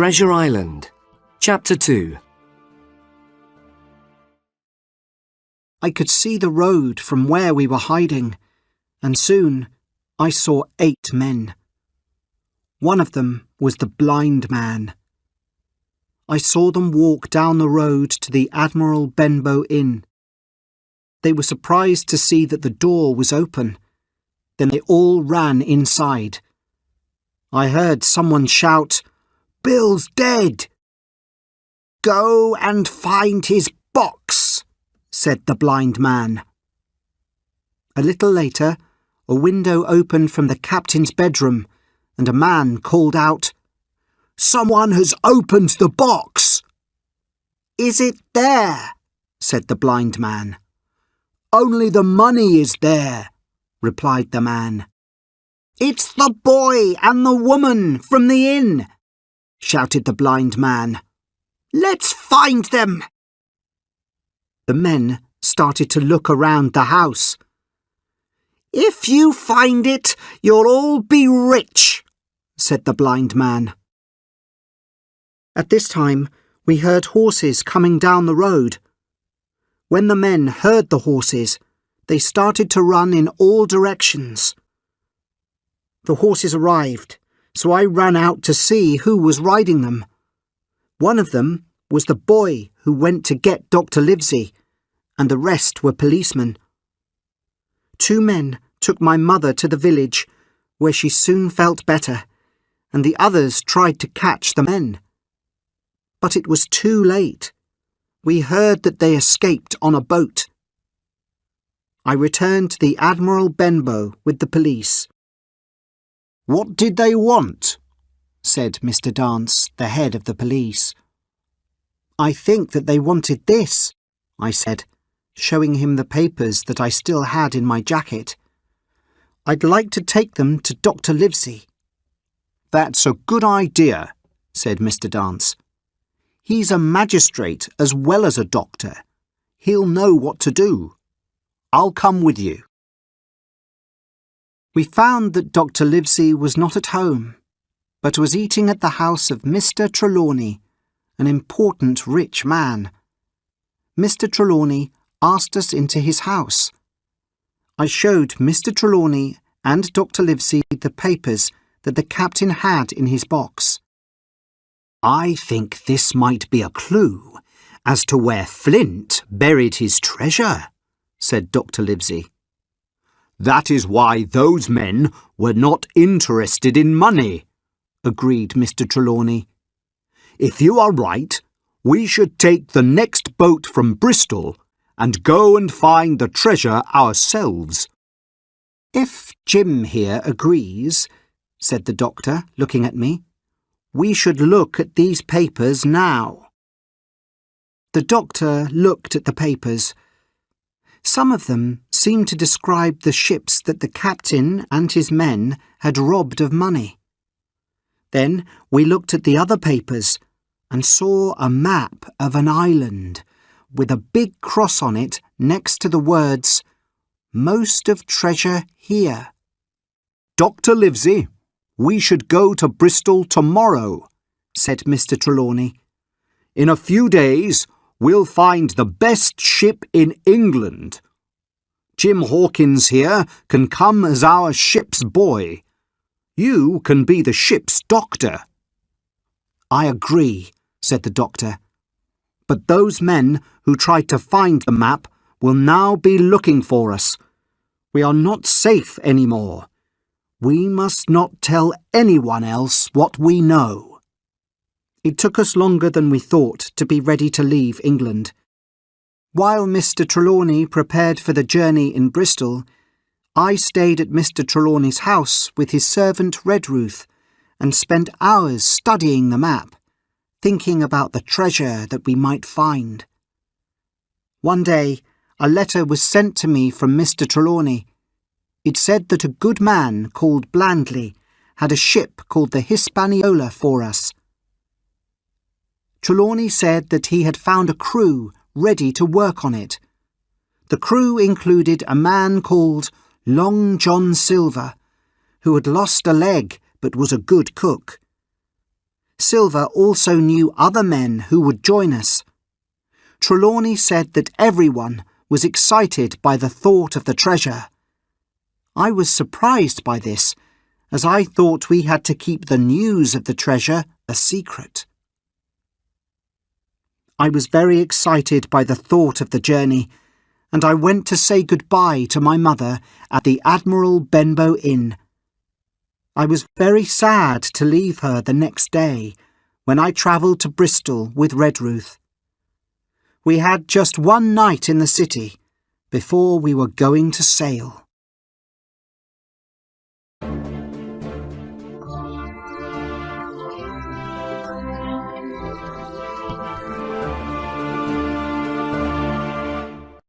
Treasure Island, Chapter 2. I could see the road from where we were hiding, and soon I saw 8 men. One of them was the blind man. I saw them walk down the road to the Admiral Benbow Inn. They were surprised to see that the door was open. Then they all ran inside. I heard someone shout, "Bill's dead!" "Go and find his box," said the blind man. A little later, a window opened from the captain's bedroom, and a man called out, "Someone has opened the box." "Is it there?" said the blind man. "Only the money is there," replied the man. "It's the boy and the woman from the inn," shouted the blind man. "Let's find them." The men started to look around the house. "If you find it, you'll all be rich," said the blind man. At this time, we heard horses coming down the road. When the men heard the horses, they started to run in all directions. The horses arrived, so I ran out to see who was riding them. One of them was the boy who went to get Dr. Livesey, and the rest were policemen. 2 men took my mother to the village, where she soon felt better, and the others tried to catch the men. But it was too late. We heard that they escaped on a boat. I returned to the Admiral Benbow with the police. "What did they want?" said Mr. Dance, the head of the police. "I think that they wanted this," I said, showing him the papers that I still had in my jacket. "I'd like to take them to Dr. Livesey." "That's a good idea," said Mr. Dance. "He's a magistrate as well as a doctor. He'll know what to do. I'll come with you." We found that Dr. Livesey was not at home, but was eating at the house of Mr. Trelawney, an important rich man. Mr. Trelawney asked us into his house. I showed Mr. Trelawney and Dr. Livesey the papers that the captain had in his box. "I think this might be a clue as to where Flint buried his treasure," said Dr. Livesey. "That is why those men were not interested in money," agreed Mr. Trelawney. "If you are right, we should take the next boat from Bristol and go and find the treasure ourselves." "If Jim here agrees," said the doctor, looking at me, "we should look at these papers now." The doctor looked at the papers. Some of them seemed to describe the ships that the captain and his men had robbed of money. Then we looked at the other papers and saw a map of an island with a big cross on it next to the words, "Most of treasure here." "Dr. Livesey, we should go to Bristol tomorrow," said Mr. Trelawney. "In a few days we'll find the best ship in England. Jim Hawkins here can come as our ship's boy. You can be the ship's doctor." "I agree," said the doctor. "But those men who tried to find the map will now be looking for us. We are not safe anymore. We must not tell anyone else what we know." It took us longer than we thought to be ready to leave England. While Mr. Trelawney prepared for the journey in Bristol, I stayed at Mr. Trelawney's house with his servant Redruth and spent hours studying the map, thinking about the treasure that we might find. One day, a letter was sent to me from Mr. Trelawney. It said that a good man called Blandley had a ship called the Hispaniola for us. Trelawney said that he had found a crew ready to work on it. The crew included a man called Long John Silver, who had lost a leg but was a good cook. Silver also knew other men who would join us. Trelawney said that everyone was excited by the thought of the treasure. I was surprised by this, as I thought we had to keep the news of the treasure a secret. I was very excited by the thought of the journey, and I went to say goodbye to my mother at the Admiral Benbow Inn. I was very sad to leave her the next day, when I travelled to Bristol with Redruth. We had just one night in the city before we were going to sail.